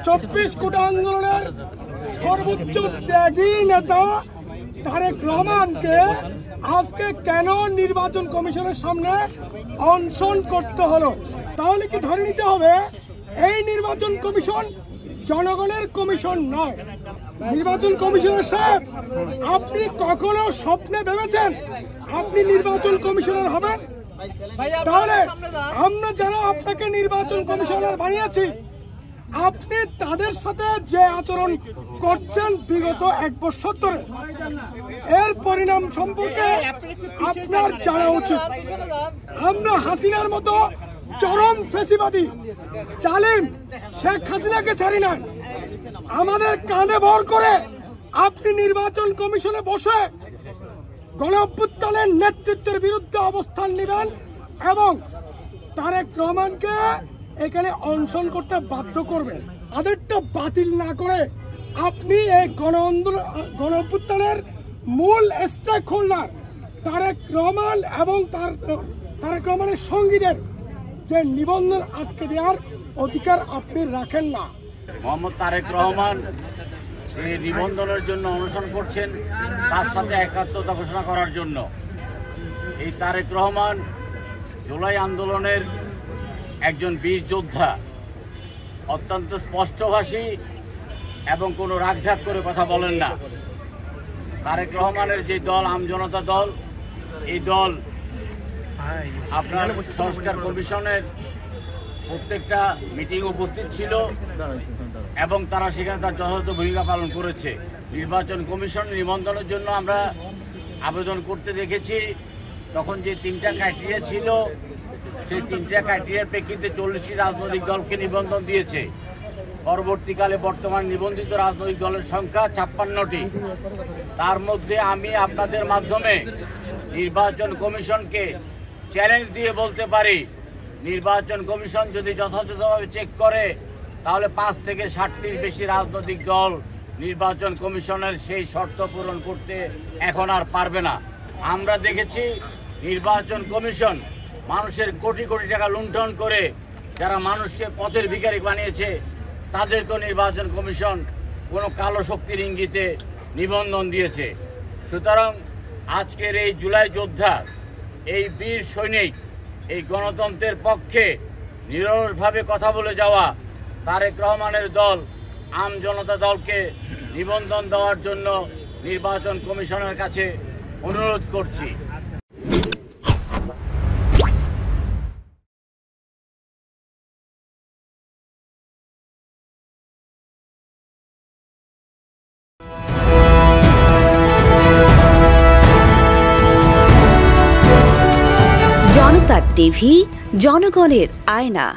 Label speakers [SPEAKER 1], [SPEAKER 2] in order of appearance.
[SPEAKER 1] 24 কোটা আন্দোলনের সর্বোচ্চ ত্যাগী নেতা তারেক রহমানকে আজকে কেন নির্বাচন কমিশনের সামনে অনশন করতে হলো? তাহলে কি ধরে নিতে হবে এই নির্বাচন কমিশন জনগণের কমিশন নয়? নির্বাচন কমিশনার সাহেব, আপনি কখনো স্বপ্নে ভেবেছেন আপনি নির্বাচন কমিশনার হবেন? তাহলে আমরা যারা আপনাকে নির্বাচন কমিশনার বানিয়েছি, আপনি তাদের সাথে যে আচরণ করছেন বিগত 1 বছর ধরে, এর পরিণাম সম্পর্কে আপনার জানা উচিত। আমরা হাসিনার মতো চরম ফ্যাসিবাদী জালিম শেখ হাসিনাকে ছাড়ি না। আমাদের কাঁধে ভর করে আপনি নির্বাচন কমিশনে বসে গণ-অভ্যুত্থানের নেতৃত্বের বিরুদ্ধে অবস্থান নেবেন এবং তারেক রহমানকে এখানে অনশন করতে বাধ্য করবেন। তাদেরটা বাতিল না করে আপনি এই গণ-অভ্যুত্থানের মূল স্টেক হোল্ডার তারেক রহমান এবং তারেক রহমানের সঙ্গীদের যে নিবন্ধন আটকে দেওয়ার অধিকার আপনি রাখেন না।
[SPEAKER 2] মোহাম্মদ তারেক রহমান এই নিবন্ধনের জন্য অনশন করছেন, তার সাথে একাত্মতা ঘোষণা করার জন্য। এই তারেক রহমান জুলাই আন্দোলনের একজন বীর যোদ্ধা, অত্যন্ত স্পষ্টভাষী এবং কোনো রাগঢাক করে কথা বলেন না। তারেক রহমানের যে দল আমজনতা দল, এই দল আপনার সংস্কার কমিশনের প্রত্যেকটা মিটিং উপস্থিত ছিল এবং তারা সেখানে তার যথাযথ ভূমিকা পালন করেছে। নির্বাচন কমিশন নিবন্ধনের জন্য আমরা আবেদন করতে দেখেছি, তখন যে 3টা ক্রাইটেরিয়া ছিল, সেই 3টা ক্রাইটেরিয়ার প্রেক্ষিতে 40টি রাজনৈতিক দলকে নিবন্ধন দিয়েছে। পরবর্তীকালে বর্তমান নিবন্ধিত রাজনৈতিক দলের সংখ্যা 56টি। তার মধ্যে আমি আপনাদের মাধ্যমে নির্বাচন কমিশনকে চ্যালেঞ্জ দিয়ে বলতে পারি, নির্বাচন কমিশন যদি যথাযথভাবে চেক করে তাহলে 5 থেকে 60টির বেশি রাজনৈতিক দল নির্বাচন কমিশনের সেই শর্ত পূরণ করতে এখন আর পারবে না। আমরা দেখেছি নির্বাচন কমিশন মানুষের কোটি কোটি টাকা লুণ্ঠন করে যারা মানুষকে পথের ভিখারি বানিয়েছে তাদেরকেও নির্বাচন কমিশন কোনো কালো শক্তির ইঙ্গিতে নিবন্ধন দিয়েছে। সুতরাং আজকের এই জুলাই যোদ্ধা, এই বীর সৈনিক, এই গণতন্ত্রের পক্ষে নিরলসভাবে কথা বলে যাওয়া তারেক রহমানের দল আমজনতা দলকে নিবন্ধন দেওয়ার জন্য নির্বাচন কমিশনের কাছে অনুরোধ করছি।
[SPEAKER 3] জনতা টিভি, জনগণের আয়না।